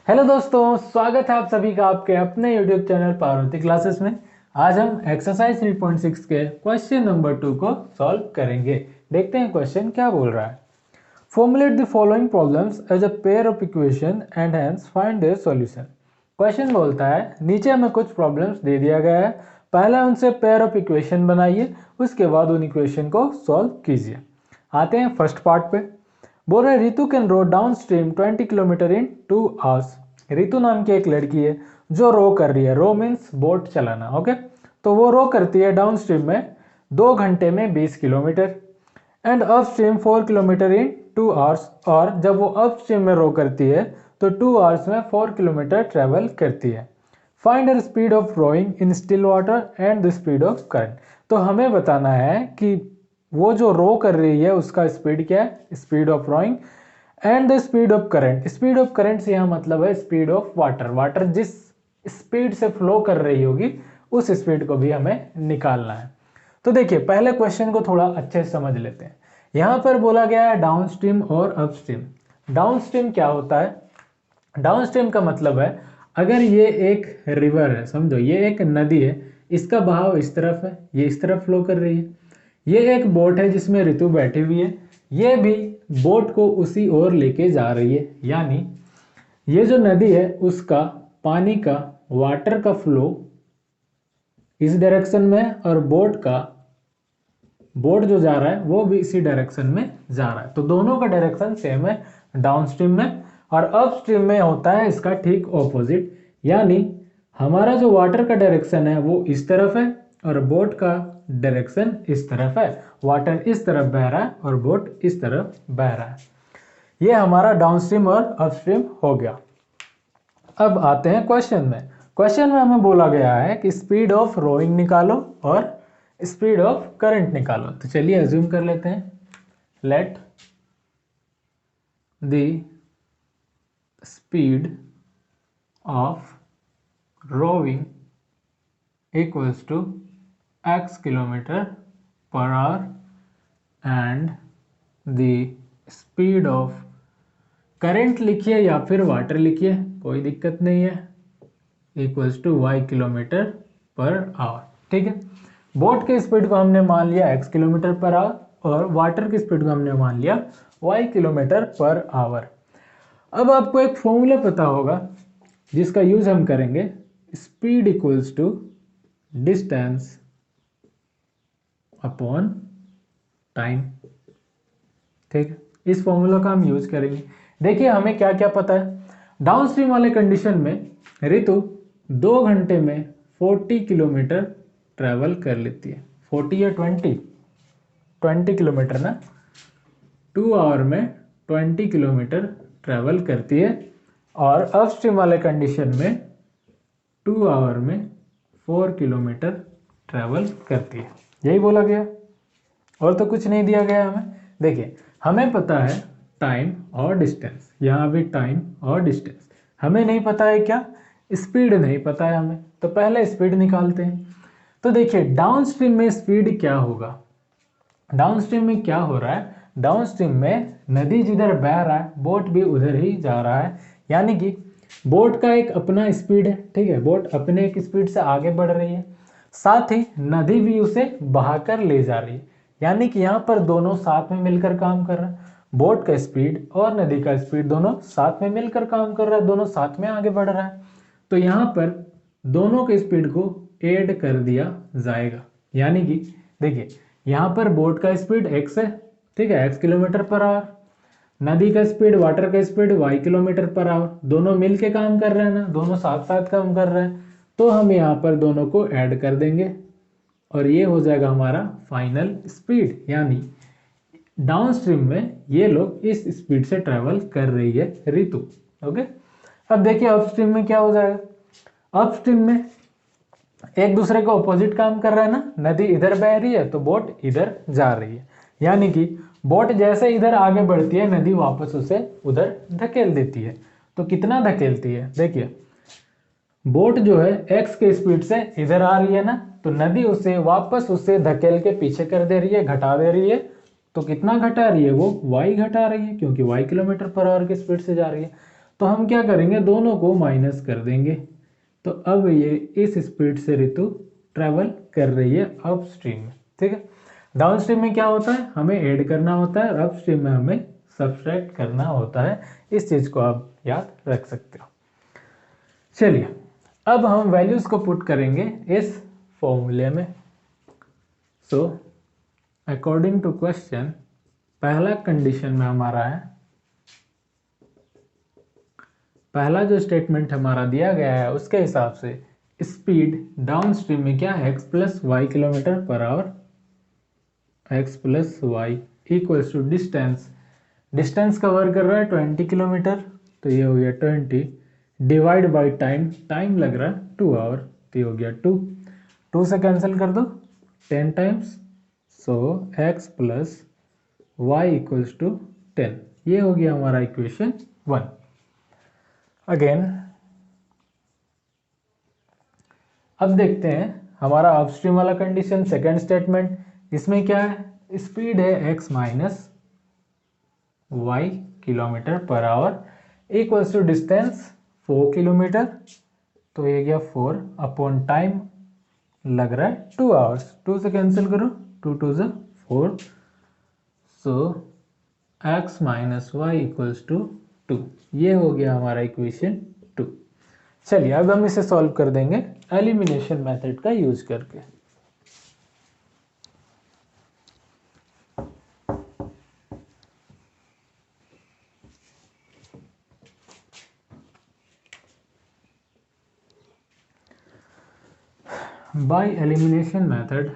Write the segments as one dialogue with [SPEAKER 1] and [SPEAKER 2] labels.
[SPEAKER 1] Hello दोस्तों, स्वागत है आप सभी का आपके अपने YouTube चैनल पार्वती क्लासेस में। आज हम एक्सरसाइज 3.6 के क्वेश्चन नंबर 2 को सॉल्व करेंगे। देखते हैं क्वेश्चन क्या बोल रहा है। Formulate the following problems as a pair of equation and hence find their solution. Question बोलता है नीचे हमें कुछ प्रॉब्लम्स दे दिया गया है, पहले उनसे पेयर ऑफ इक्वेशन बनाइए, उसके बाद उन इक्वेशन को सॉल्व कीजिए। आते हैं फर्स्ट पार्ट पे। बोल रहे Ritu can row down stream 20 kilometre in 2 hours. Ritu नाम की एक लड़की है जो रो कर रही है। रो मीन्स बोट चलाना। ओके, तो वो रो करती है डाउन स्ट्रीम में 2 घंटे में 20 kilometre and up stream 4 kilometre in 2 hours. और जब वो अप स्ट्रीम में रो करती है तो 2 आवर्स में 4 किलोमीटर ट्रेवल करती है। Find the speed of rowing in still water and the speed of current. तो हमें बताना है कि वो जो रो कर रही है उसका स्पीड क्या है, speed of rowing, and the speed of current. Speed of current से यहाँ मतलब है स्पीड ऑफ वाटर। वाटर जिस स्पीड से फ्लो कर रही होगी उस स्पीड को भी हमें निकालना है। तो देखिए पहले क्वेश्चन को थोड़ा अच्छे से समझ लेते हैं। यहाँ पर बोला गया है डाउन स्ट्रीम और अप स्ट्रीम। डाउन स्ट्रीम क्या होता है? डाउन स्ट्रीम का मतलब है अगर ये एक रिवर है, समझो ये एक नदी है, इसका बहाव इस तरफ है, ये इस तरफ फ्लो कर रही है। ये एक बोट है जिसमें ऋतु बैठी हुई है, ये भी बोट को उसी ओर लेके जा रही है। यानी ये जो नदी है उसका पानी का वाटर का फ्लो इस डायरेक्शन में और बोट जो जा रहा है वो भी इसी डायरेक्शन में जा रहा है। तो दोनों का डायरेक्शन सेम है डाउन स्ट्रीम में। और अप स्ट्रीम में होता है इसका ठीक ऑपोजिट। यानी हमारा जो वाटर का डायरेक्शन है वो इस तरफ है और बोट का डायरेक्शन इस तरफ है। वाटर इस तरफ बह रहा है और बोट इस तरफ बह रहा है। ये हमारा डाउन स्ट्रीम और अप स्ट्रीम हो गया। अब आते हैं क्वेश्चन में। क्वेश्चन में हमें बोला गया है कि स्पीड ऑफ रोइंग निकालो और स्पीड ऑफ करंट निकालो। तो चलिए अज्यूम कर लेते हैं। Let the speed of rowing equals to x kilometre per hour and the speed of current लिखिए या फिर वाटर लिखिए, कोई दिक्कत नहीं है, equals to y kilometre per hour. ठीक है, बोट के स्पीड को हमने मान लिया x किलोमीटर पर आवर और वाटर की स्पीड को हमने मान लिया y किलोमीटर पर आवर। अब आपको एक फॉर्मूला पता होगा जिसका यूज हम करेंगे, speed equals to distance upon time. ठीक है, इस फॉर्मूला का हम यूज करेंगे। देखिए हमें क्या क्या पता है। डाउन स्ट्रीम वाले कंडीशन में ऋतु 2 घंटे में 40 किलोमीटर ट्रैवल कर लेती है। 40 या 20 किलोमीटर ना, 2 आवर में 20 किलोमीटर ट्रैवल करती है। और अप स्ट्रीम वाले कंडीशन में 2 आवर में 4 किलोमीटर ट्रैवल करती है। यही बोला गया, और तो कुछ नहीं दिया गया हमें। देखिए हमें पता है टाइम और डिस्टेंस, यहाँ भी टाइम और डिस्टेंस। हमें नहीं पता है क्या? स्पीड नहीं पता है हमें। तो पहले स्पीड निकालते हैं। तो देखिए डाउन स्ट्रीम में स्पीड क्या होगा। डाउन स्ट्रीम में क्या हो रहा है? डाउन स्ट्रीम में नदी जिधर बह रहा है बोट भी उधर ही जा रहा है। यानी कि बोट का एक अपना स्पीड है। ठीक है, बोट अपने एक स्पीड से आगे बढ़ रही है, साथ ही नदी भी उसे बहाकर ले जा रही है। यानी कि यहाँ पर दोनों साथ में मिलकर काम कर रहा है। बोट का स्पीड और नदी का स्पीड दोनों साथ में मिलकर काम कर रहा है, दोनों साथ में आगे बढ़ रहा है। तो यहाँ पर दोनों के स्पीड को ऐड कर दिया जाएगा। यानी कि देखिए यहाँ पर बोट का स्पीड x है, ठीक है, x किलोमीटर पर आवर। नदी का स्पीड, वाटर का speed y kilometre per our. दोनों मिल के काम कर रहे हैं ना, दोनों साथ साथ काम कर रहे हैं। तो हम यहाँ पर दोनों को ऐड कर देंगे और ये हो जाएगा हमारा फाइनल स्पीड। यानी डाउन स्ट्रीम में ये लोग इस स्पीड से ट्रेवल कर रही है ऋतु। ओके, अब देखिए अप स्ट्रीम में क्या हो जाएगा। अप स्ट्रीम में एक दूसरे का ऑपोजिट काम कर रहा है ना, नदी इधर बह रही है तो बोट इधर जा रही है। यानी कि बोट जैसे इधर आगे बढ़ती है नदी वापस उसे उधर धकेल देती है। तो कितना धकेलती है? देखिए बोट जो है x के स्पीड से इधर आ रही है ना, तो नदी उसे वापस उसे धकेल के पीछे कर दे रही है, घटा दे रही है। तो कितना घटा रही है? वो y घटा रही है, क्योंकि y किलोमीटर पर आवर की स्पीड से जा रही है। तो हम क्या करेंगे, दोनों को माइनस कर देंगे। तो अब ये इस स्पीड से ऋतु ट्रैवल कर रही है अप स्ट्रीम में, ठीक है। डाउन स्ट्रीम में क्या होता है, हमें ऐड करना होता है और अप स्ट्रीम में हमें सब्सट्रैक्ट करना होता है। इस चीज़ को आप याद रख सकते हो। चलिए अब हम वैल्यूज़ को पुट करेंगे इस फॉर्मूले में। सो अकॉर्डिंग टू क्वेश्चन, पहला कंडीशन में हमारा है, पहला जो स्टेटमेंट हमारा दिया गया है उसके हिसाब से स्पीड डाउन स्ट्रीम में क्या है, x plus y kilometre per hour, x plus y equals to distance, distance cover कर रहा है 20 किलोमीटर, तो ये हो गया 20 डिवाइड बाई टाइम, टाइम लग रहा है 2 आवर, तो ये हो गया 2, 2 से कैंसिल कर दो 10 times, so x plus y equals to 10, ये हो गया हमारा इक्वेशन 1। अगेन अब देखते हैं हमारा अपस्ट्रीम वाला कंडीशन, सेकंड स्टेटमेंट, इसमें क्या है, स्पीड है x minus y kilometre per hour equals to distance 4 kilometre, तो ये गया 4 अपॉन टाइम लग रहा है 2 आवर्स, 2 से कैंसिल करो 2 2 से 4, so x minus y equals to 2, ये हो गया हमारा इक्वेशन 2। चलिए अब हम इसे सॉल्व कर देंगे एलिमिनेशन मेथड का यूज करके। बाय एलिमिनेशन मेथड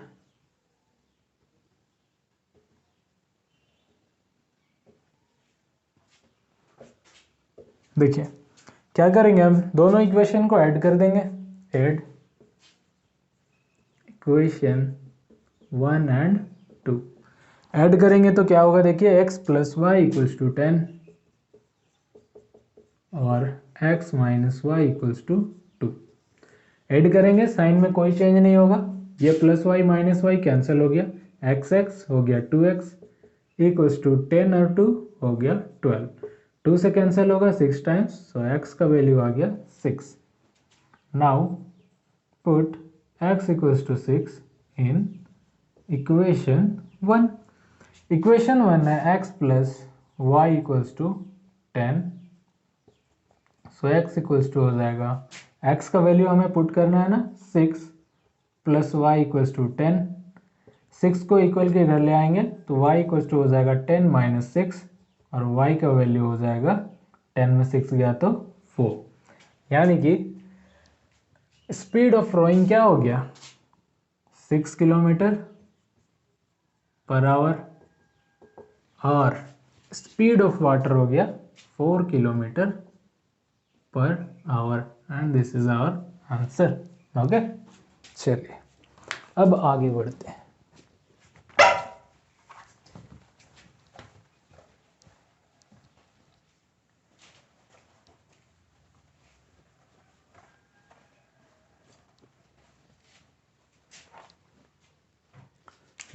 [SPEAKER 1] देखिए क्या करेंगे, हम दोनों इक्वेशन को ऐड कर देंगे, ऐड इक्वेशन 1 एंड 2 ऐड करेंगे तो क्या होगा, देखिए x plus y equals to 10 और x minus y equals to 2, add करेंगे साइन में कोई चेंज नहीं होगा, ये plus y minus y cancel हो गया, x हो गया 2x इक्वल्स टू 10 और 2 हो गया 12, 2 से कैंसिल होगा 6 टाइम्स, सो x का वैल्यू आ गया 6। Now put x equals to 6 in equation 1, equation 1 है x plus y equals to 10, so x equals to हो जाएगा, x का वैल्यू हमें पुट करना है ना 6 प्लस वाई इक्वल्स टू 10, 6 को इक्वल के इधर ले आएंगे तो y इक्वल्स टू हो जाएगा 10 माइनस 6 और y का वैल्यू हो जाएगा 10 में 6 गया तो 4, यानी कि स्पीड ऑफ रोइंग क्या हो गया 6 किलोमीटर पर आवर और स्पीड ऑफ वाटर हो गया 4 kilometre per hour, and this is our answer. Okay चलिए अब आगे बढ़ते हैं।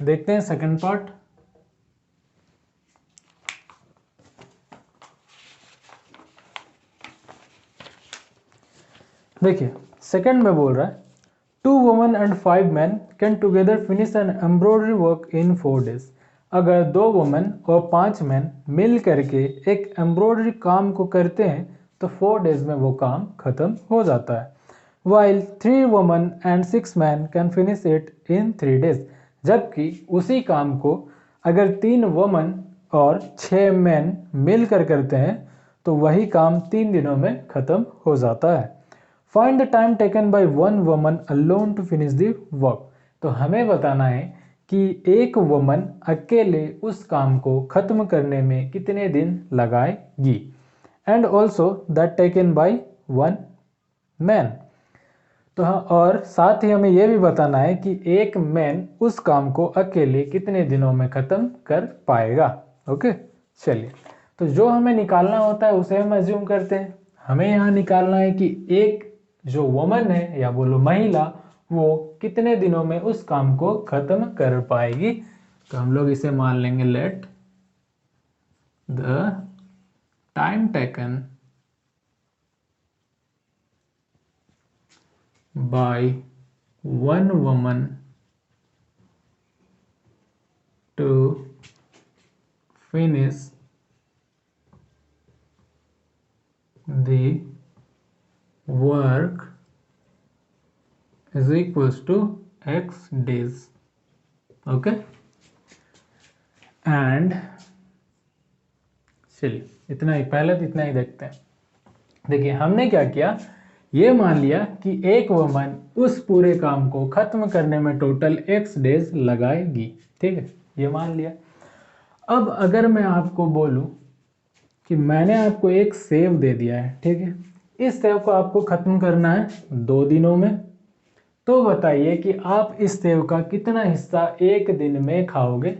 [SPEAKER 1] देखते हैं सेकंड पार्ट। देखिए सेकंड में बोल रहा है 2 women and 5 man can together finish an embroidery work in 4 days. अगर 2 वुमेन और 5 मैन मिल करके एक एम्ब्रॉयडरी काम को करते हैं तो 4 डेज में वो काम खत्म हो जाता है। While 3 women and 6 man can finish it in 3 days. जबकि उसी काम को अगर 3 वुमेन और 6 मैन मिलकर करते हैं तो वही काम 3 दिनों में खत्म हो जाता है। Find the time taken by one woman alone to finish the work. तो हमें बताना है कि एक वुमन अकेले उस काम को खत्म करने में कितने दिन लगाएगी, and also that taken by one man. तो हाँ, और साथ ही हमें यह भी बताना है कि एक मैन उस काम को अकेले कितने दिनों में खत्म कर पाएगा। ओके चलिए, तो जो हमें निकालना होता है उसे हम एज्यूम करते हैं। हमें यहाँ निकालना है कि एक जो वुमन है या बोलो महिला, वो कितने दिनों में उस काम को खत्म कर पाएगी। तो हम लोग इसे मान लेंगे let the time taken by one woman to finish the work is equals to x days. Okay, and चलिए इतना ही, पहले तो इतना ही देखते हैं। देखिए हमने क्या किया, ये मान लिया कि एक वुमन उस पूरे काम को खत्म करने में टोटल x डेज लगाएगी, ठीक है, ये मान लिया। अब अगर मैं आपको बोलूं कि मैंने आपको एक सेव दे दिया है, ठीक है, इस सेव को आपको खत्म करना है 2 दिनों में, तो बताइए कि आप इस सेव का कितना हिस्सा एक दिन में खाओगे।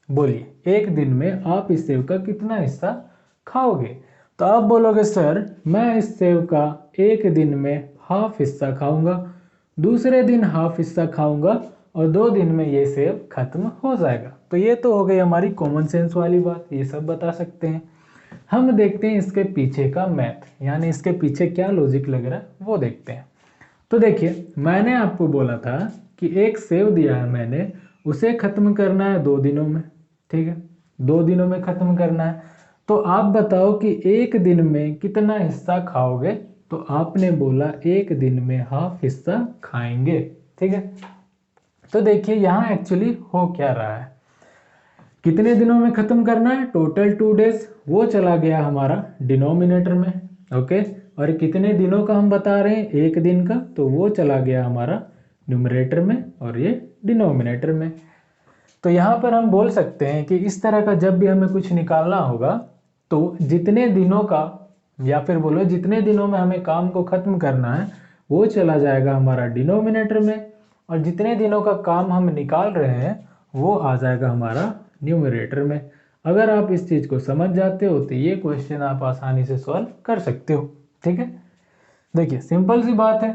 [SPEAKER 1] बोलिए, एक दिन में आप इस सेव का कितना हिस्सा खाओगे। तो आप बोलोगे सर मैं इस सेव का एक दिन में हाफ हिस्सा खाऊंगा, दूसरे दिन हाफ हिस्सा खाऊंगा और 2 दिन में ये सेव खत्म हो जाएगा। तो ये तो हो गई हमारी कॉमन सेंस वाली बात, ये सब बता सकते हैं। हम देखते हैं इसके पीछे का मैथ, यानी इसके पीछे क्या लॉजिक लग रहा है वो देखते हैं। तो देखिए मैंने आपको बोला था कि एक सेव दिया है मैंने, उसे खत्म करना है 2 दिनों में, ठीक है, 2 दिनों में खत्म करना है। तो आप बताओ कि एक दिन में कितना हिस्सा खाओगे। तो आपने बोला एक दिन में हाफ हिस्सा खाएंगे, ठीक है। तो देखिए यहाँ एक्चुअली हो क्या रहा है, कितने दिनों में खत्म करना है, टोटल 2 डेज, वो चला गया हमारा डिनोमिनेटर में, ओके। और कितने दिनों का हम बता रहे हैं, एक दिन का, तो वो चला गया हमारा न्यूमरेटर में और ये डिनोमिनेटर में। तो यहाँ पर हम बोल सकते हैं कि इस तरह का जब भी हमें कुछ निकालना होगा तो जितने दिनों का, या फिर बोलो जितने दिनों में हमें काम को खत्म करना है वो चला जाएगा हमारा डिनोमिनेटर में, और जितने दिनों का काम हम निकाल रहे हैं वो आ जाएगा हमारा न्यूमरेटर में। अगर आप इस चीज़ को समझ जाते हो तो ये क्वेश्चन आप आसानी से सॉल्व कर सकते हो, ठीक है। देखिए सिंपल सी बात है,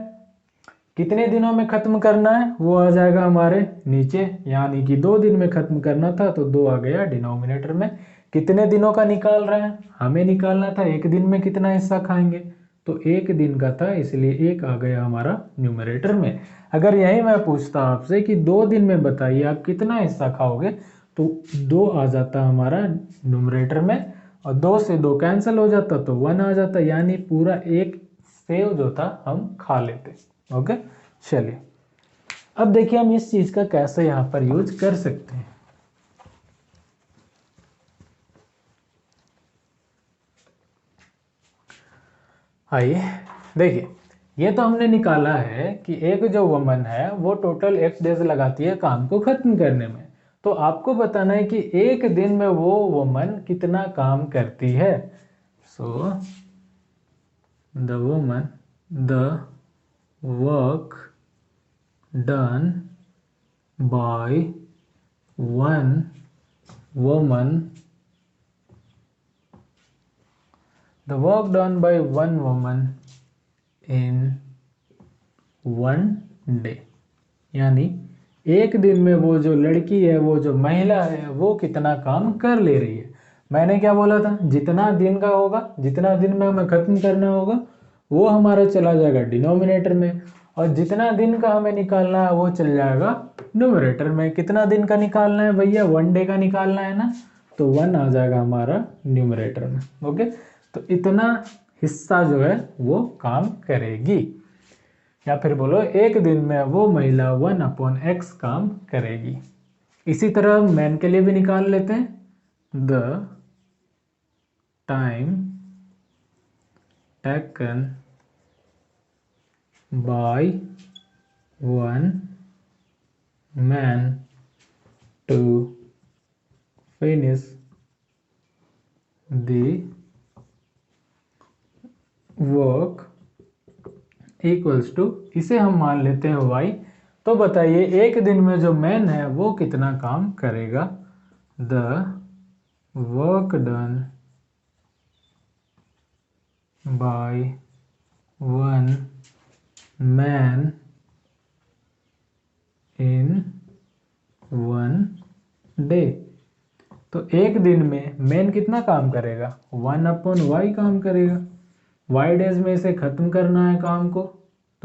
[SPEAKER 1] कितने दिनों में खत्म करना है वो आ जाएगा हमारे नीचे, यानी कि 2 दिन में खत्म करना था तो 2 आ गया डिनोमिनेटर में। कितने दिनों का निकाल रहे हैं, हमें निकालना था एक दिन में कितना हिस्सा खाएंगे, तो एक दिन का था इसलिए 1 आ गया हमारा न्यूमरेटर में। अगर यही मैं पूछता आपसे कि 2 दिन में बताइए आप कितना हिस्सा खाओगे, तो 2 आ जाता हमारा न्यूमरेटर में, और 2 से 2 कैंसिल हो जाता तो 1 आ जाता, यानी पूरा एक सेव जो था हम खा लेते। ओके, चलिए अब देखिए हम इस चीज का कैसे यहाँ पर यूज कर सकते हैं। आइए देखिए, ये तो हमने निकाला है कि एक जो वुमन है वो टोटल x डेज लगाती है काम को खत्म करने में। तो आपको बताना है कि एक दिन में वो वुमन कितना काम करती है। So the woman, the work done by one woman, the work done by one woman in one day, यानी एक दिन में वो जो लड़की है, वो जो महिला है, वो कितना काम कर ले रही है। मैंने क्या बोला था, जितना दिन का होगा, जितना दिन में हमें खत्म करना होगा वो हमारा चला जाएगा डिनोमिनेटर में, और जितना दिन का हमें निकालना है वो चल जाएगा न्यूमरेटर में। कितना दिन का निकालना है भैया, 1 डे का निकालना है ना, तो 1 आ जाएगा हमारा न्यूमरेटर में। ओके, तो इतना हिस्सा जो है वो काम करेगी, या फिर बोलो एक दिन में वो महिला 1/x काम करेगी। इसी तरह मैन के लिए भी निकाल लेते हैं, the time taken by one man to finish the work equals to, इसे हम मान लेते हैं y। तो बताइए एक दिन में जो मैन है वो कितना काम करेगा। The work done by one man in 1 day. तो एक दिन में मैन कितना काम करेगा, 1/y काम करेगा। y डेज में इसे खत्म करना है काम को,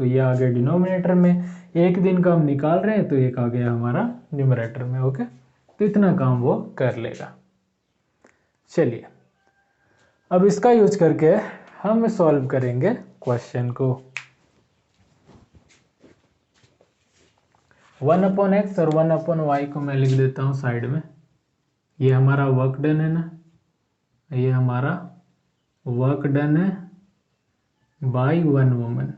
[SPEAKER 1] तो ये आ गया डिनोमिनेटर में, एक दिन का हम निकाल रहे हैं तो एक आ गया हमारा न्यूमरेटर में। ओके, तो इतना काम वो कर लेगा। चलिए अब इसका यूज करके हम सॉल्व करेंगे क्वेश्चन को। 1/x और 1/y को मैं लिख देता हूँ साइड में। ये हमारा वर्क डन है ना, ये हमारा वर्क डन है बाय वन वुमन,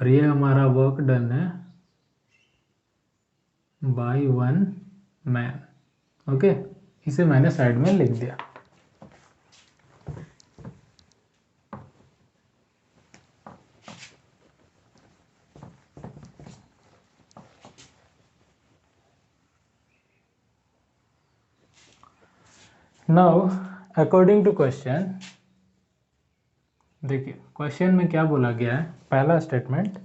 [SPEAKER 1] और ये हमारा वर्क डन है बाय वन मैन। ओके, इसे मैंने साइड में लिख दिया। नाउ अकॉर्डिंग टू क्वेश्चन, देखिए क्वेश्चन में क्या बोला गया है। पहला स्टेटमेंट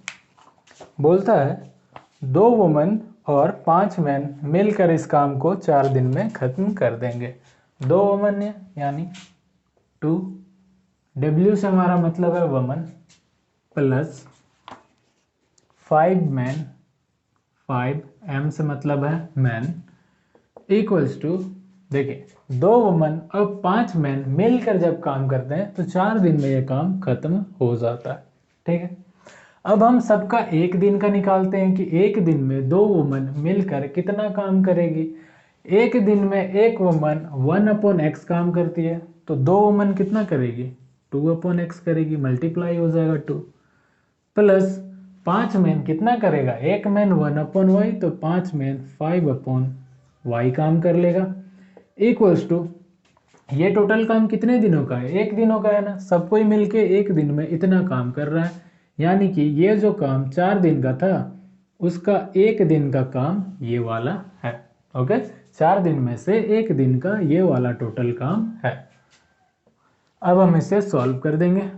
[SPEAKER 1] बोलता है 2 वुमन और 5 मैन मिलकर इस काम को 4 दिन में खत्म कर देंगे। 2 वुमन है यानी 2, W से हमारा मतलब है वुमन, प्लस 5 मैन, 5 M से मतलब है मैन, इक्वल्स टू, देखिए 2 वुमन और 5 मैन मिलकर जब काम करते हैं तो 4 दिन में ये काम खत्म हो जाता है। ठीक है, अब हम सबका एक दिन का निकालते हैं कि एक दिन में 2 वुमन मिलकर कितना काम करेगी। एक दिन में एक वुमन 1/x काम करती है, तो 2 वुमन कितना करेगी, 2/x करेगी, मल्टीप्लाई हो जाएगा 2, प्लस 5 मैन कितना करेगा, एक मैन 1/y, तो 5 मैन 5/y काम कर लेगा, इक्वल्स टू, ये टोटल काम कितने दिनों का है, एक दिनों का है ना, सब कोई मिलके एक दिन में इतना काम कर रहा है, यानी कि ये जो काम 4 दिन का था उसका एक दिन का काम ये वाला है। ओके, 4 दिन में से एक दिन का ये वाला टोटल काम है। अब हम इसे सॉल्व कर देंगे।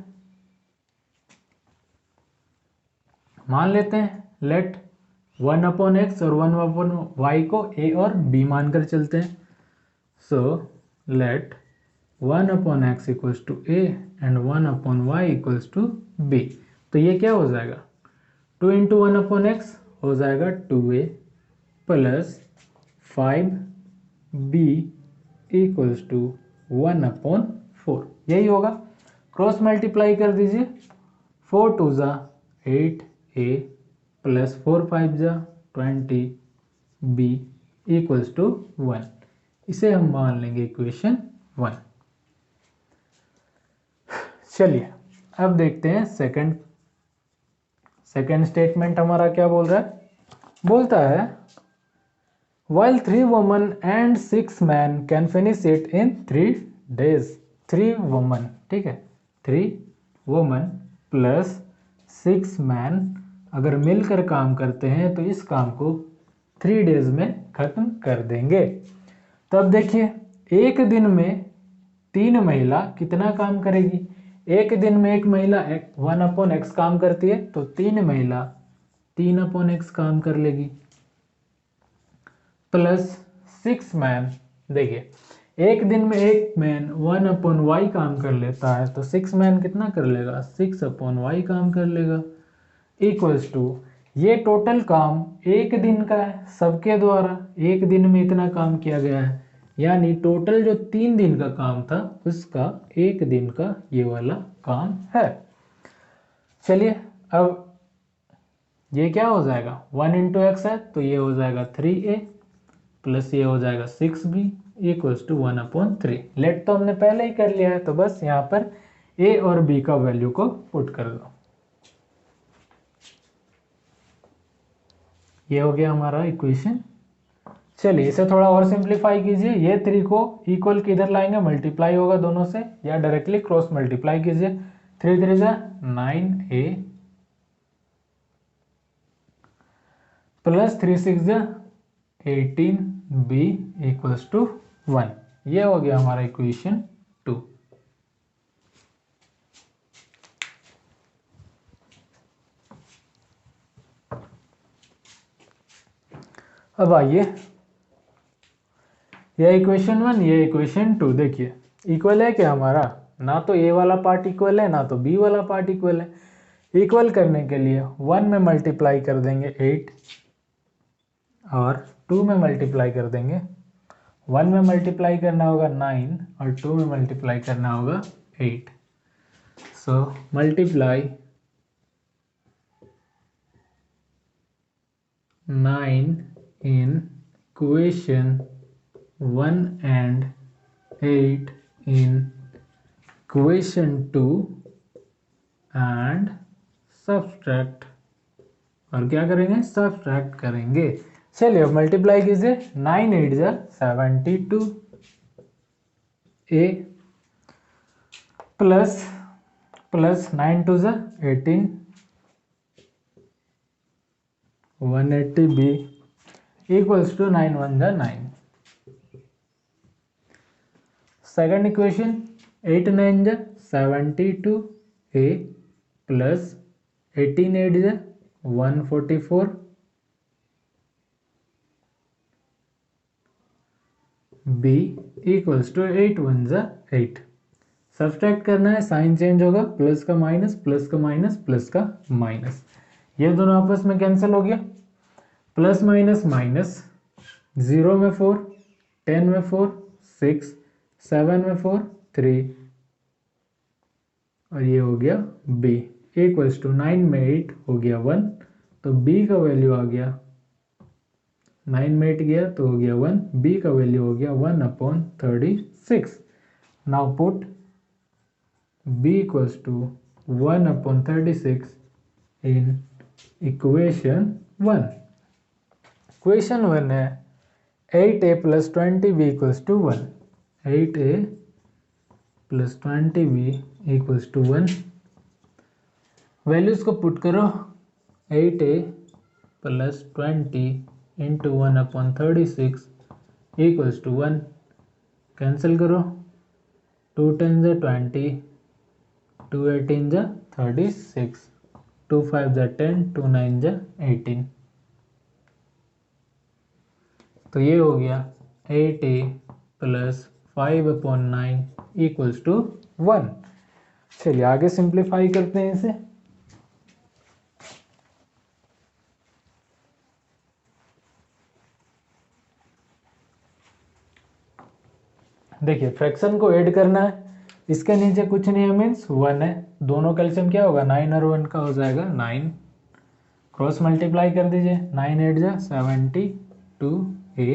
[SPEAKER 1] मान लेते हैं, लेट 1/x और 1/y को a और b मानकर चलते हैं। So let 1/x equals to a and 1/y equals to b। तो ये क्या हो जाएगा, 2 इंटू 1/x हो जाएगा 2a plus 5b equals to 1/4, यही होगा। क्रॉस मल्टीप्लाई कर दीजिए, 4 2 जा 8a प्लस 4 5 जा 20b इक्वल्स टू 1। इसे हम मान लेंगे इक्वेशन 1। चलिए अब देखते हैं सेकंड स्टेटमेंट हमारा क्या बोल रहा है। बोलता है while 3 women and 6 men can finish it in 3 days। 3 women, ठीक है, 3 women प्लस 6 मैन अगर मिलकर काम करते हैं तो इस काम को 3 डेज में खत्म कर देंगे। तो अब देखिए, एक दिन में 3 महिला कितना काम करेगी, एक दिन में एक महिला 1/x काम करती है, तो 3 महिला 3/x काम कर लेगी, प्लस 6 मैन, देखिए एक दिन में एक मैन 1/y काम कर लेता है, तो 6 मैन कितना कर लेगा, 6/y काम कर लेगा, इक्वल्स टू, ये टोटल काम एक दिन का है, सबके द्वारा एक दिन में इतना काम किया गया है, यानी टोटल जो 3 दिन का काम था उसका एक दिन का ये वाला काम है। चलिए अब ये क्या हो जाएगा, 1 इंटू एक्स है तो ये हो जाएगा 3a प्लस ये हो जाएगा 6b इक्वल्स टू 1/3। लेट तो हमने पहले ही कर लिया है, तो बस यहाँ पर a और b का वैल्यू को पुट कर दो। ये हो गया हमारा इक्वेशन। चलिए इसे थोड़ा और सिंप्लीफाई कीजिए, ये 3 को इक्वल किधर लाएंगे, मल्टीप्लाई होगा दोनों से, या डायरेक्टली क्रॉस मल्टीप्लाई कीजिए। 3 3 जा 9a प्लस 3 6 जा 18b इक्वल्स टू 1। ये हो गया हमारा इक्वेशन 2। अब आइए, यह इक्वेशन 1, ये इक्वेशन 2, देखिए इक्वल है क्या हमारा, ना तो ए वाला पार्ट इक्वल है ना तो बी वाला पार्ट इक्वल है। इक्वल करने के लिए 1 में मल्टीप्लाई कर देंगे 8 और 2 में मल्टीप्लाई कर देंगे, 1 में मल्टीप्लाई करना होगा 9 और 2 में मल्टीप्लाई करना होगा 8। So multiply 9 in equation 1 and 8 in equation 2 and subtract, और क्या करेंगे सब्सट्रैक्ट करेंगे। चलिए अब मल्टीप्लाई कीजिए, 9 8 जा 72 ए प्लस 9 2 जा 18 180 बी इक्वल्स टू 9 1 जा 9। सेकंड इक्वेशन 8 9 जा 72 ए प्लस 18 8 जा 144 बी इक्वल्स टू 8 1 जा 8। सब्सट्रैक्ट करना है, साइन चेंज होगा, प्लस का माइनस प्लस का माइनस प्लस का माइनस, ये दोनों आपस में कैंसिल हो गया। प्लस माइनस माइनस, 0 में 4 10 में 4 6 7 में 4 3 और ये हो गया b इक्वल्स टू 9 में 8 हो गया 1, तो b का वैल्यू आ गया 9 में 8 गया तो हो गया 1, b का वैल्यू हो गया 1/36। Now put b equals to 1/36 in equation 1। Equation 1 है 8a plus 20b equals to 1, 8a plus 20b equals to 1। Values को पुट करो, 8a plus 20 into 1/36 equals to 1। Cancel करो, 2 10 जा 20, 2 18 जा 36, 2 5 जा 10, 2 9 जा 18। तो ये हो गया 8a प्लस 5/9 इक्वल्स टू 1। चलिए आगे सिंप्लीफाई करते हैं इसे। देखिए फ्रैक्शन को ऐड करना है, इसके नीचे कुछ नहीं है मीन्स 1 है, दोनों कैल्शियम क्या होगा 9 और 1 का हो जाएगा 9, क्रॉस मल्टीप्लाई कर दीजिए, 9 8 जा 72 a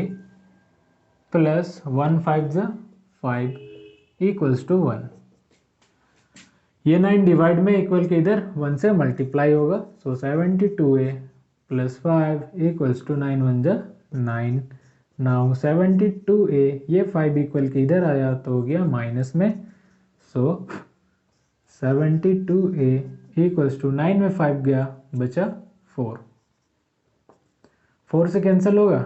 [SPEAKER 1] प्लस 1 5 जा 5 इक्वल्स टू 1। ये 9 डिवाइड में इक्वल के इधर 1 से मल्टीप्लाई होगा, सो 72a प्लस 5 इक्वल्स टू 9 1 जा 9। नाउ 72a ये 5 इक्वल के इधर आया तो हो गया माइनस में, सो 72a इक्वल्स टू 9 में 5 गया बचा 4, 4 से कैंसिल होगा।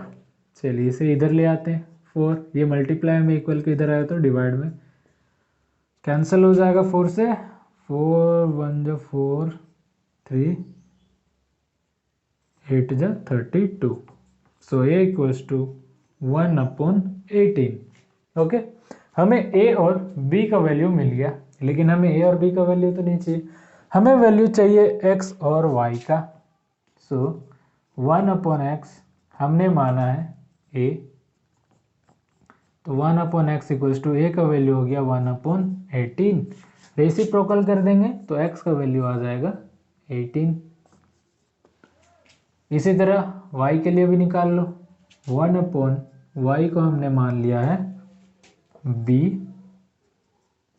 [SPEAKER 1] चलिए इसे इधर ले आते हैं, 4 ये मल्टीप्लाई में इक्वल के इधर आया तो डिवाइड में कैंसिल हो जाएगा 4 से, 4 1 जा 4 3 8 जा 32, सो a इक्वल्स टू 1/18। ओके, हमें a और b का वैल्यू मिल गया, लेकिन हमें a और b का वैल्यू तो नहीं चाहिए, हमें वैल्यू चाहिए x और y का। सो 1/x हमने माना है a, तो 1/x इक्वल्स टू a का वैल्यू हो गया 1/18। रेसिप्रोकल कर देंगे तो x का वैल्यू आ जाएगा 18। इसी तरह y के लिए भी निकाल लो, 1/y को हमने मान लिया है b,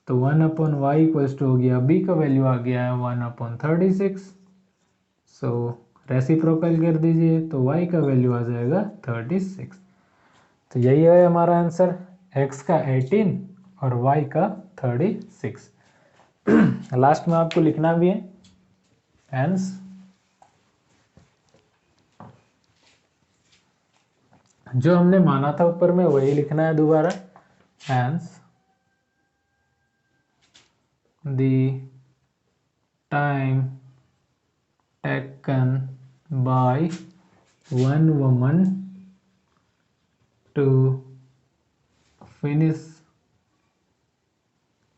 [SPEAKER 1] तो 1/y इक्वल्स टू हो गया b का वैल्यू आ गया है 1/36। सो रेसिप्रोकल कर दीजिए तो y का वैल्यू आ जाएगा 36। तो यही है हमारा आंसर, x का 18 और y का 36। लास्ट में आपको लिखना भी है हैंस जो हमने माना था ऊपर में वही लिखना है दोबारा, hence the time taken by one woman to finish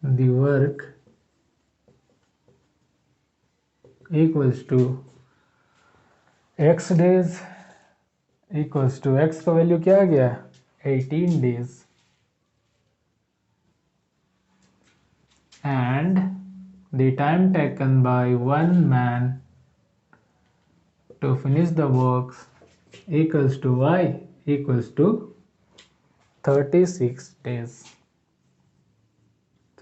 [SPEAKER 1] the work equals to x days equals to x का वैल्यू क्या आ गया 18 days and the time taken by one man to finish the works equals to y equals to 36 days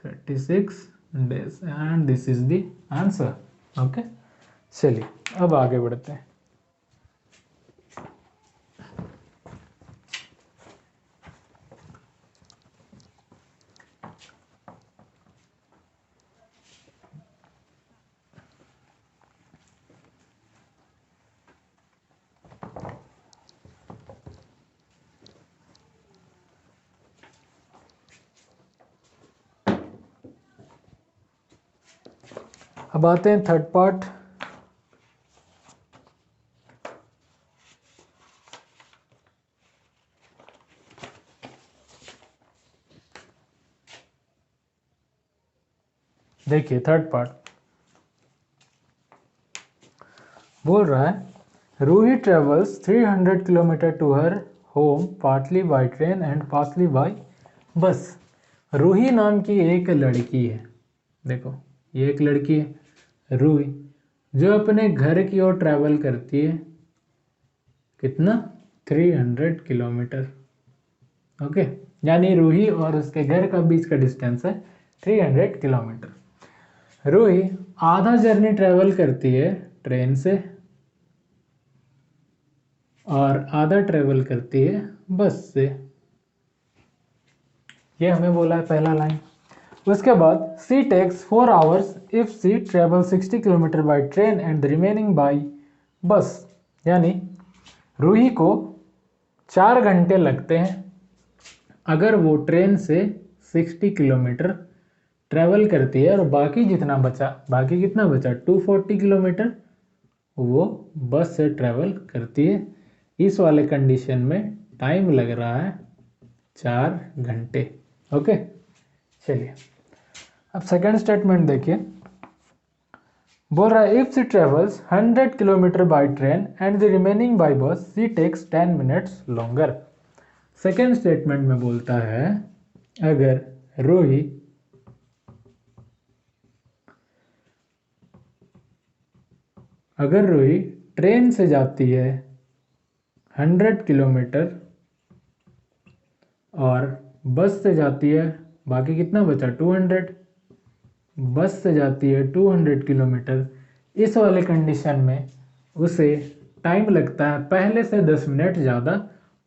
[SPEAKER 1] 36 days and this is the answer okay चलिए अब आगे बढ़ते हैं अब आते हैं थर्ड पार्ट देखिए थर्ड पार्ट बोल रहा है Ruhi travels 300 kilometre to her home partly by train and partly by bus Ruhi नाम की एक लड़की है देखो ये एक लड़की है रूही जो अपने घर की ओर ट्रैवल करती है कितना 300 किलोमीटर ओके यानी रूही और उसके घर का बीच का डिस्टेंस है 300 किलोमीटर रूही आधा जर्नी ट्रैवल करती है ट्रेन से और आधा ट्रैवल करती है बस से ये हमें बोला है पहला लाइन उसके बाद she takes 4 hours if she travel 60 kilometre by train and the remaining by bus यानी रूही को 4 घंटे लगते हैं अगर वो ट्रेन से 60 किलोमीटर ट्रैवल करती है और बाकी जितना बचा बाकी कितना बचा 240 किलोमीटर वो बस से ट्रैवल करती है इस वाले कंडीशन में टाइम लग रहा है 4 घंटे ओके चलिए अब सेकंड स्टेटमेंट देखिए बोल रहा है if she travels 100 kilometre by train and the remaining by bus she takes 10 minutes longer second statement में बोलता है अगर रूही ट्रेन से जाती है 100 किलोमीटर और बस से जाती है बाकी कितना बचा 200 बस से जाती है 200 किलोमीटर इस वाले कंडीशन में उसे टाइम लगता है पहले से 10 मिनट ज़्यादा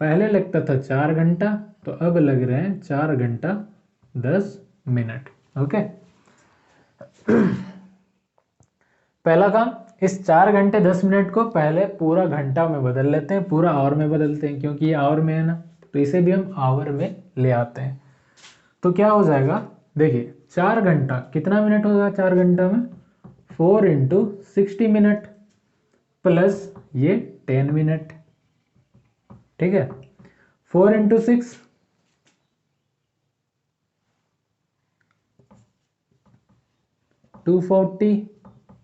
[SPEAKER 1] पहले लगता था 4 घंटा तो अब लग रहे हैं 4 घंटा 10 मिनट ओके पहला काम इस 4 घंटे 10 मिनट को पहले पूरा घंटा में बदल लेते हैं पूरा आवर में बदलते हैं क्योंकि ये आवर में है ना तो इसे भी हम आवर में ले आते हैं तो क्या हो जाएगा देखिए 4 घंटा कितना मिनट होगा 4 घंटा में 4 इंटू 60 मिनट प्लस ये 10 मिनट ठीक है 4 इंटू 6 240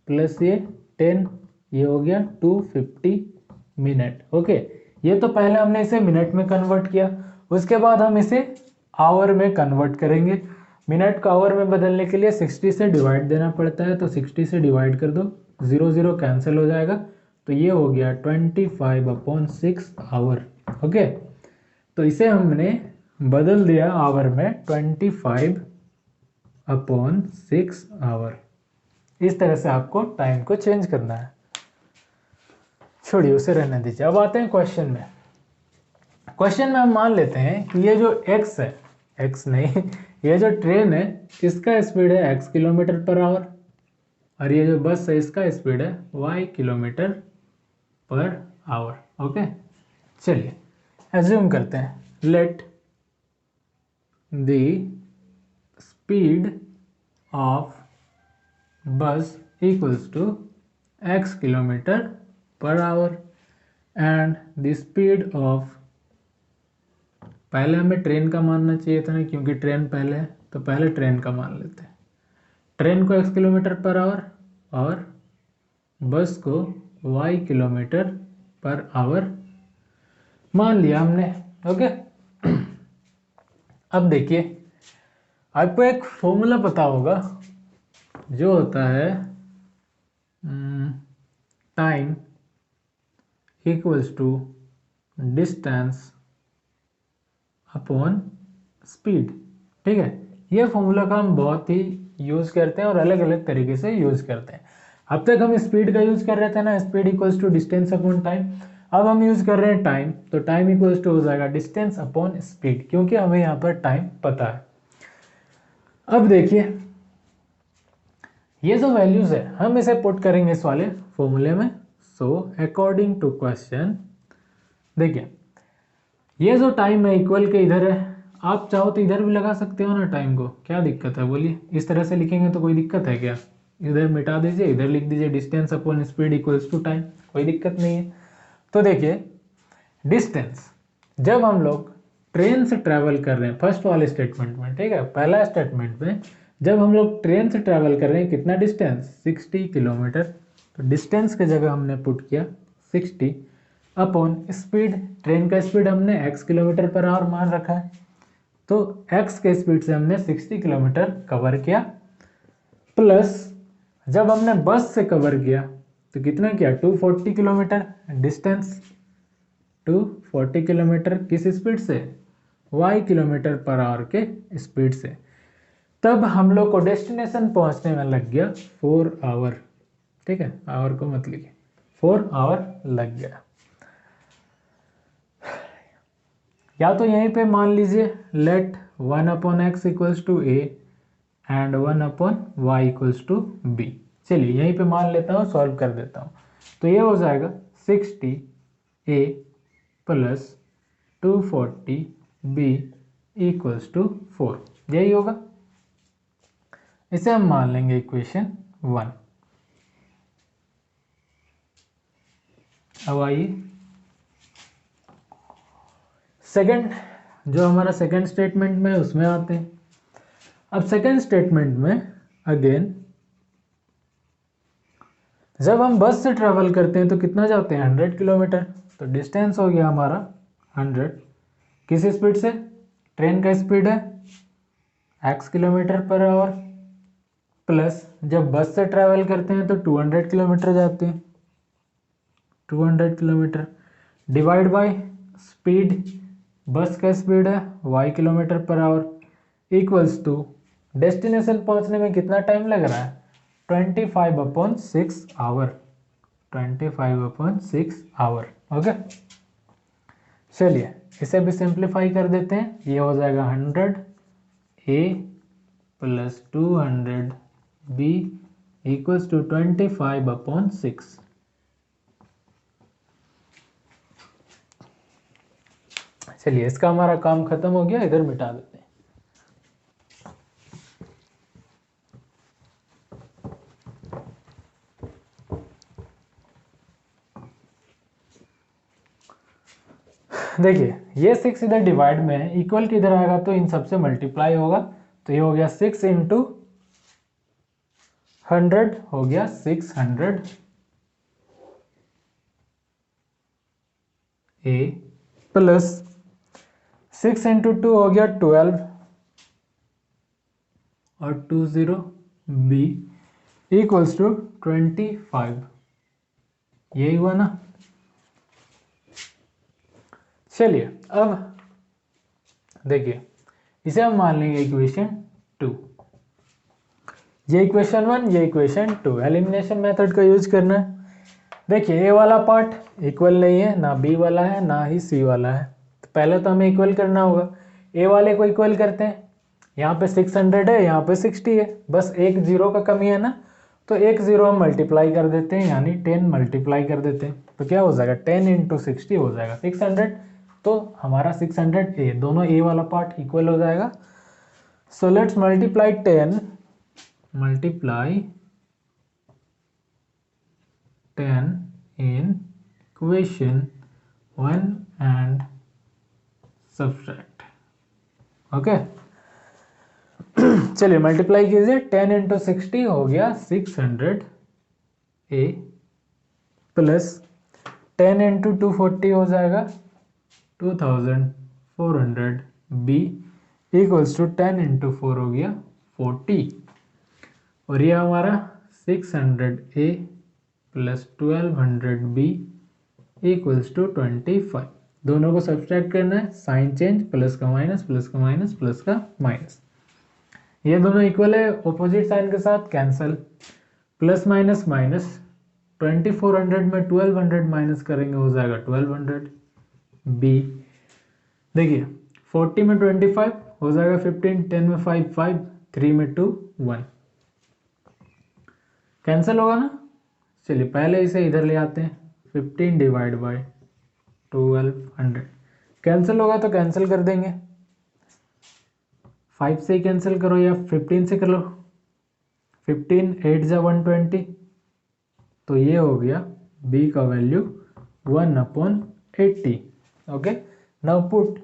[SPEAKER 1] प्लस ये 10 ये हो गया 250 मिनट ओके ये तो पहले हमने इसे मिनट में कन्वर्ट किया उसके बाद हम इसे आवर में कन्वर्ट करेंगे मिनट को आवर में बदलने के लिए 60 से डिवाइड देना पड़ता है तो 60 से डिवाइड कर दो 0 0 कैंसिल हो जाएगा तो ये हो गया 25/6 आवर ओके तो इसे हमने बदल दिया आवर में 25/6 आवर इस तरह से आपको टाइम को चेंज करना है छोड़िए उसे रहने दीजिए अब आते हैं क्वेश्चन में हम मान लेते हैं कि ये जो x है x नहीं ये जो ट्रेन है इसका स्पीड है x किलोमीटर पर आवर और ये जो बस है इसका स्पीड है y kilometre per hour okay चलिए एज्यूम करते हैं let the speed of bus equals to x kilometre per hour and the speed of पहले हमें ट्रेन का मानना चाहिए था ना, क्योंकि ट्रेन पहले है, तो पहले ट्रेन का मान लेते हैं। ट्रेन को x किलोमीटर पर आवर और बस को y किलोमीटर पर आवर मान लिया हमने। ओके। अब देखिए, आपको एक फॉर्मूला पता होगा जो होता है time equals to distance upon speed. ठीक है, ये फॉर्मूला का हम बहुत ही यूज़ करते हैं और अलग अलग तरीके से यूज़ करते हैं। अब तक हम स्पीड का यूज़ कर रहे थे ना, speed equals to distance upon time. अब हम यूज़ कर रहे हैं टाइम, तो टाइम इक्वल्स टू हो जाएगा डिस्टेंस अपॉन स्पीड, क्योंकि हमें यहाँ पर टाइम पता है। अब देखिए, ये जो वैल्यूज है हम इसे पुट करेंगे इस वाले फॉर्मूले में। सो अकॉर्डिंग टू क्वेश्चन, देखिए ये जो टाइम है इक्वल के इधर है, आप चाहो तो इधर भी लगा सकते हो ना टाइम को, क्या दिक्कत है बोलिए। इस तरह से लिखेंगे तो कोई दिक्कत है क्या? इधर मिटा दीजिए, इधर लिख दीजिए distance upon speed equals to time, कोई दिक्कत नहीं है। तो देखिए डिस्टेंस, जब हम लोग ट्रेन से ट्रैवल कर रहे हैं फर्स्ट वाले स्टेटमेंट में, ठीक है, पहला स्टेटमेंट में जब हम लोग ट्रेन से ट्रैवल कर रहे हैं, कितना डिस्टेंस 60 किलोमीटर, तो डिस्टेंस की जगह हमने पुट किया 60 अपॉन स्पीड। ट्रेन का स्पीड हमने x किलोमीटर पर आवर मान रखा है, तो x के स्पीड से हमने 60 किलोमीटर कवर किया, प्लस जब हमने बस से कवर किया तो कितना किया 240 किलोमीटर डिस्टेंस, 240 किलोमीटर किस स्पीड से, y किलोमीटर पर आवर के स्पीड से। तब हम लोग को डेस्टिनेशन पहुंचने में लग गया 4 आवर। ठीक है, आवर को मत लिखिए, 4 आवर लग गया। या तो यहीं पे मान लीजिए let 1 upon x equals to a and 1 upon y equals to b. चलिए यहीं पे मान लेता हूँ, सॉल्व कर देता हूँ। तो ये हो जाएगा 60 ए प्लस 240 बी इक्वल्स टू 4, यही होगा। इसे हम मान लेंगे इक्वेशन 1। अब आइए सेकंड, जो हमारा सेकंड स्टेटमेंट में उसमें आते हैं। अब सेकंड स्टेटमेंट में अगेन जब हम बस से ट्रेवल करते हैं तो कितना जाते हैं 100 किलोमीटर, तो डिस्टेंस हो गया हमारा 100 किस स्पीड से, ट्रेन का स्पीड है x kilometre per our, plus जब बस से ट्रैवल करते हैं तो 200 किलोमीटर जाते हैं, 200 किलोमीटर डिवाइड बाय स्पीड, बस का स्पीड है y kilometre per hour equals to destination पहुंचने में कितना टाइम लग रहा है 25/6 आवर, 25/6 आवर। ओके, चलिए इसे भी सिंप्लीफाई कर देते हैं। ये हो जाएगा 100 ए प्लस 200 बी इक्वल्स टू 25/6। चलिए इसका हमारा काम खत्म हो गया, इधर मिटा देते हैं। देखिए ये 6 इधर डिवाइड में है, इक्वल की इधर आएगा तो इन सबसे मल्टीप्लाई होगा, तो ये हो गया 6 इंटू 100 हो गया 600 ए प्लस 6 इंटू 2 हो गया 12 और 20 बी इक्वल्स टू 25, यही हुआ ना। चलिए अब देखिए इसे हम मान लेंगे इक्वेशन 2, ये इक्वेशन 1 ये इक्वेशन 2, एलिमिनेशन मेथड का यूज करना है। देखिए ए वाला पार्ट इक्वल नहीं है, ना बी वाला है ना ही सी वाला है, तो पहले तो हमें इक्वल करना होगा। ए वाले को इक्वल करते हैं, यहाँ पे 600 है यहाँ पे 60 है, बस एक जीरो का कमी है ना, तो एक जीरो हम मल्टीप्लाई कर देते हैं, यानी 10 मल्टीप्लाई कर देते हैं, तो क्या हो जाएगा 10 इंटू 60 हो जाएगा 600, तो हमारा 600 ए, दोनों ए वाला पार्ट इक्वल हो जाएगा। So let's multiply 10 in equation 1 and subtract. Okay, चलिए मल्टीप्लाई कीजिए, 10 इंटू 60 हो गया 600 ए प्लस 10 इंटू 240 हो जाएगा 2400 बी इक्वल्स टू 10 इंटू 4 हो गया 40, और ये हमारा 600 ए प्लस 1200 बी इक्वल्स टू 25। दोनों को सब्सट्रैक्ट करना है, साइन चेंज, प्लस का माइनस, प्लस का माइनस, प्लस का माइनस। ये दोनों इक्वल है, ऑपोजिट साइन के साथ कैंसल, प्लस माइनस माइनस, 2400 में 1200 माइनस करेंगे हो जाएगा 1200 बी। देखिए 40 में 25 हो जाएगा 15, 10 में 5 5, 3 में 2 1, कैंसिल होगा ना। चलिए पहले इसे इधर ले आते हैं, 15 डिवाइड बाय 1200, कैंसिल होगा तो कैंसिल कर देंगे, 5 से ही कैंसिल करो या 15 से कर लो, 15 8 जा 120, तो ये हो गया b का value 1/80। Okay, now put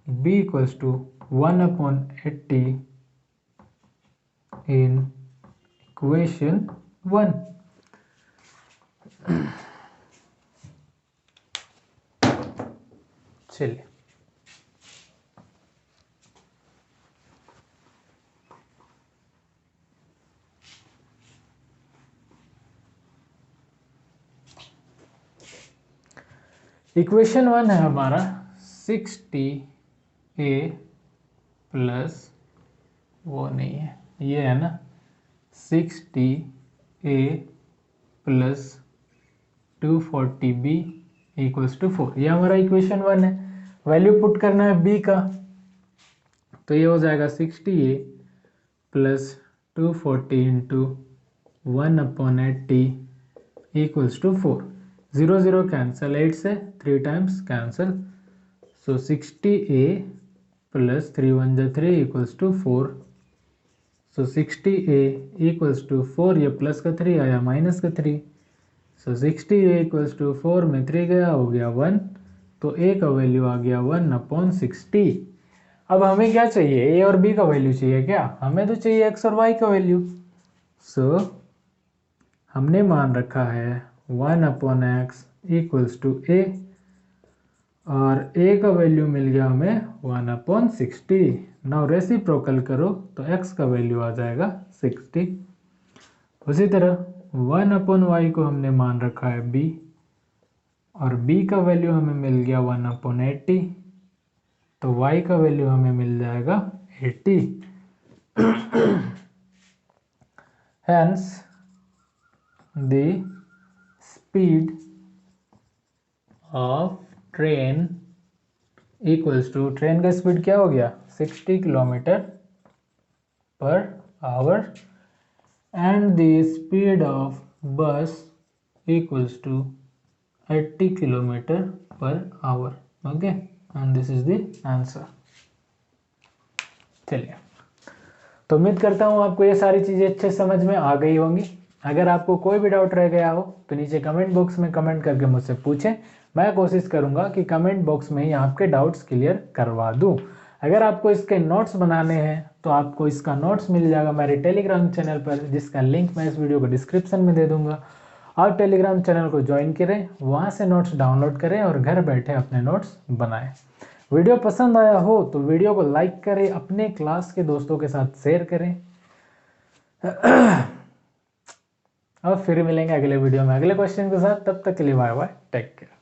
[SPEAKER 1] b equals to 1/80 in equation 1। चलिए इक्वेशन 1 है हमारा 60a प्लस, वो नहीं है, ये है ना 60a plus 240b equals to 4, ये हमारा इक्वेशन 1 है। वैल्यू पुट करना है b का, तो ये हो जाएगा 60a plus 240 into 1/80 equals to 4, 0 0 cancel, 8 से 3 टाइम्स कैंसिल, सो 60a प्लस 3 1 जा 3 equals to 4, so 60a equals to 4, ये प्लस का 3 आया माइनस का 3, सो 60a इक्वल्स टू 4 में 3 गया हो गया 1, तो a का वैल्यू आ गया 1/60। अब हमें क्या चाहिए, a और b का वैल्यू चाहिए क्या, हमें तो चाहिए x और y का वैल्यू। सो हमने मान रखा है 1/x इक्वल्स टू a, और a का वैल्यू मिल गया हमें 1/60। नाउ रेसिप्रोकल करो तो x का वैल्यू आ जाएगा 60। उसी तरह 1/y को हमने मान रखा है b, और b का वैल्यू हमें मिल गया 1/80, तो y का वैल्यू हमें मिल जाएगा 80। Hence the speed of train equals to, train का स्पीड क्या हो गया 60 kilometre per hour, and the speed of bus equals to 80 kilometre per hour. Okay, and this is the answer. चलिए, तो उम्मीद करता हूँ आपको ये सारी चीज़ें अच्छे समझ में आ गई होंगी। अगर आपको कोई भी डाउट रह गया हो तो नीचे कमेंट बॉक्स में कमेंट करके मुझसे पूछें, मैं कोशिश करूँगा कि कमेंट बॉक्स में ही आपके डाउट्स क्लियर करवा दूँ। अगर आपको इसके नोट्स बनाने हैं तो आपको इसका नोट्स मिल जाएगा मेरे टेलीग्राम चैनल पर, जिसका लिंक मैं इस वीडियो को डिस्क्रिप्शन में दे दूँगा। आप टेलीग्राम चैनल को ज्वाइन करें, वहाँ से नोट्स डाउनलोड करें और घर बैठे अपने नोट्स बनाएं। वीडियो पसंद आया हो तो वीडियो को लाइक करें, अपने क्लास के दोस्तों के साथ शेयर करें। अब फिर मिलेंगे अगले वीडियो में अगले क्वेश्चन के साथ, तब तक के लिए बाय बाय, टेक केयर।